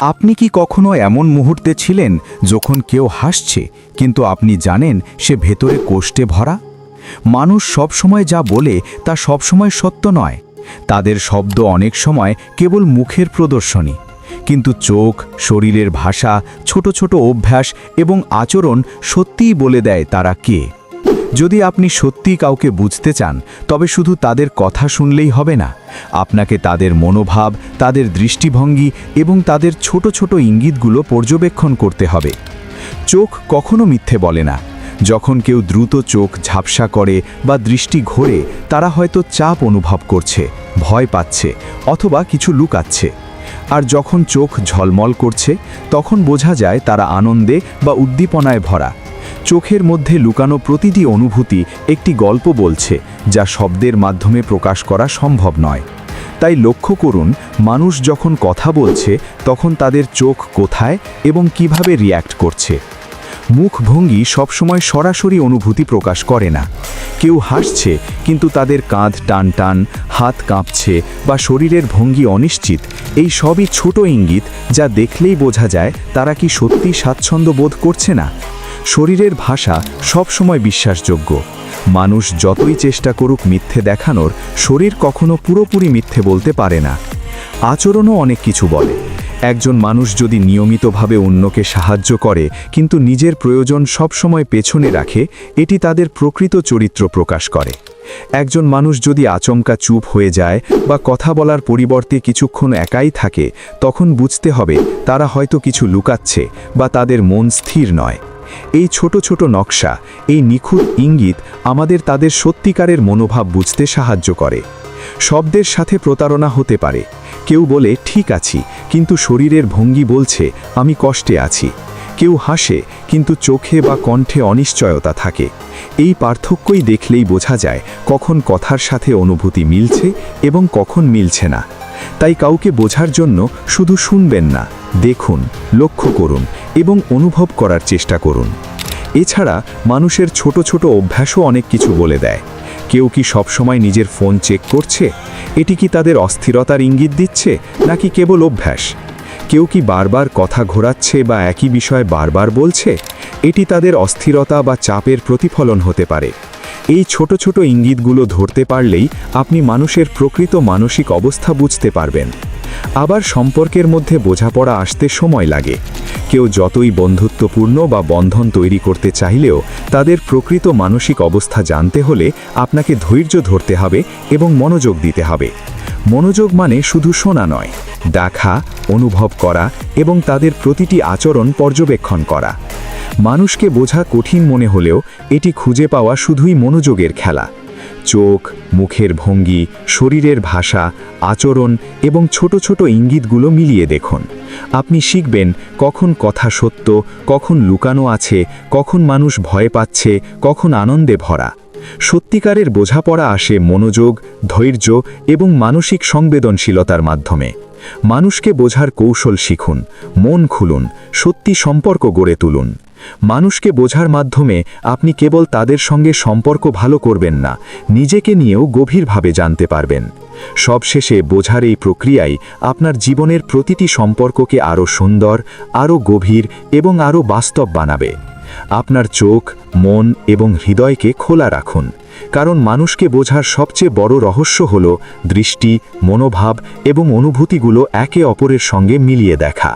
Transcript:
আপনি কি কখনো এমন মুহূর্তে ছিলেন যখন কেউ হাসছে কিন্তু আপনি জানেন সে ভেতরে কষ্টে ভরা? মানুষ সবসময় যা বলে তা সবসময় সত্য নয়। তাদের শব্দ অনেক সময় কেবল মুখের প্রদর্শনী, কিন্তু চোখ, শরীরের ভাষা, ছোট ছোট অভ্যাস এবং আচরণ সত্যিই বলে দেয় তারা কে। যদি আপনি সত্যিই কাউকে বুঝতে চান, তবে শুধু তাদের কথা শুনলেই হবে না। আপনাকে তাদের মনোভাব, তাদের দৃষ্টিভঙ্গি এবং তাদের ছোট ছোট ইঙ্গিতগুলো পর্যবেক্ষণ করতে হবে। চোখ কখনো মিথ্যে বলে না। যখন কেউ দ্রুত চোখ ঝাপসা করে বা দৃষ্টি ঘোরে, তারা হয়তো চাপ অনুভব করছে, ভয় পাচ্ছে অথবা কিছু লুকাচ্ছে। আর যখন চোখ ঝলমল করছে, তখন বোঝা যায় তারা আনন্দে বা উদ্দীপনায় ভরা। চোখের মধ্যে লুকানো প্রতিটি অনুভূতি একটি গল্প বলছে, যা শব্দের মাধ্যমে প্রকাশ করা সম্ভব নয়। তাই লক্ষ্য করুন, মানুষ যখন কথা বলছে তখন তাদের চোখ কোথায় এবং কিভাবে রিয়্যাক্ট করছে। মুখভঙ্গি সবসময় সরাসরি অনুভূতি প্রকাশ করে না। কেউ হাসছে কিন্তু তাদের কাঁধ টান টান, হাত কাঁপছে বা শরীরের ভঙ্গি অনিশ্চিত। এই সবই ছোট ইঙ্গিত, যা দেখলেই বোঝা যায় তারা কি সত্যি স্বাচ্ছন্দ্য বোধ করছে না। শরীরের ভাষা সবসময় বিশ্বাসযোগ্য। মানুষ যতই চেষ্টা করুক মিথ্যে দেখানোর, শরীর কখনো পুরোপুরি মিথ্যে বলতে পারে না। আচরণও অনেক কিছু বলে। একজন মানুষ যদি নিয়মিতভাবে অন্যকে সাহায্য করে কিন্তু নিজের প্রয়োজন সবসময় পেছনে রাখে, এটি তাদের প্রকৃত চরিত্র প্রকাশ করে। একজন মানুষ যদি আচমকা চুপ হয়ে যায় বা কথা বলার পরিবর্তে কিছুক্ষণ একাই থাকে, তখন বুঝতে হবে তারা হয়তো কিছু লুকাচ্ছে বা তাদের মন স্থির নয়। এই ছোট ছোট নকশা, এই নিখুঁত ইঙ্গিত আমাদের তাদের সত্যিকারের মনোভাব বুঝতে সাহায্য করে। শব্দের সাথে প্রতারণা হতে পারে। কেউ বলে ঠিক আছি, কিন্তু শরীরের ভঙ্গি বলছে আমি কষ্টে আছি। কেউ হাসে কিন্তু চোখে বা কণ্ঠে অনিশ্চয়তা থাকে। এই পার্থক্যই দেখলেই বোঝা যায় কখন কথার সাথে অনুভূতি মিলছে এবং কখন মিলছে না। তাই কাউকে বোঝার জন্য শুধু শুনবেন না, দেখুন, লক্ষ্য করুন এবং অনুভব করার চেষ্টা করুন। এছাড়া মানুষের ছোট ছোট অভ্যাসও অনেক কিছু বলে দেয়। কেউ কি সবসময় নিজের ফোন চেক করছে? এটি কি তাদের অস্থিরতার ইঙ্গিত দিচ্ছে, নাকি কেবল অভ্যাস? কেউ কি বারবার কথা ঘোরাচ্ছে বা একই বিষয় বারবার বলছে? এটি তাদের অস্থিরতা বা চাপের প্রতিফলন হতে পারে। এই ছোট ছোট ইঙ্গিতগুলো ধরতে পারলেই আপনি মানুষের প্রকৃত মানসিক অবস্থা বুঝতে পারবেন। আবার সম্পর্কের মধ্যে বোঝাপড়া আসতে সময় লাগে। কেউ যতই বন্ধুত্বপূর্ণ বা বন্ধন তৈরি করতে চাইলেও তাদের প্রকৃত মানসিক অবস্থা জানতে হলে আপনাকে ধৈর্য ধরতে হবে এবং মনোযোগ দিতে হবে। মনোযোগ মানে শুধু শোনা নয়, দেখা, অনুভব করা এবং তাদের প্রতিটি আচরণ পর্যবেক্ষণ করা। মানুষকে বোঝা কঠিন মনে হলেও এটি খুঁজে পাওয়া শুধুই মনোযোগের খেলা। চোখ, মুখের ভঙ্গি, শরীরের ভাষা, আচরণ এবং ছোট ছোট ইঙ্গিতগুলো মিলিয়ে দেখুন। আপনি শিখবেন কখন কথা সত্য, কখন লুকানো আছে, কখন মানুষ ভয় পাচ্ছে, কখন আনন্দে ভরা। সত্যিকারের বোঝাপড়া আসে মনোযোগ, ধৈর্য এবং মানসিক সংবেদনশীলতার মাধ্যমে। মানুষকে বোঝার কৌশল শিখুন, মন খুলুন, সত্যি সম্পর্ক গড়ে তুলুন। মানুষকে বোঝার মাধ্যমে আপনি কেবল তাদের সঙ্গে সম্পর্ক ভালো করবেন না, নিজেকে নিয়েও গভীরভাবে জানতে পারবেন। সবশেষে বোঝার এই প্রক্রিয়াই আপনার জীবনের প্রতিটি সম্পর্ককে আরও সুন্দর, আরও গভীর এবং আরও বাস্তব বানাবে। আপনার চোখ, মন এবং হৃদয়কে খোলা রাখুন, কারণ মানুষকে বোঝার সবচেয়ে বড় রহস্য হল দৃষ্টি, মনোভাব এবং অনুভূতিগুলো একে অপরের সঙ্গে মিলিয়ে দেখা।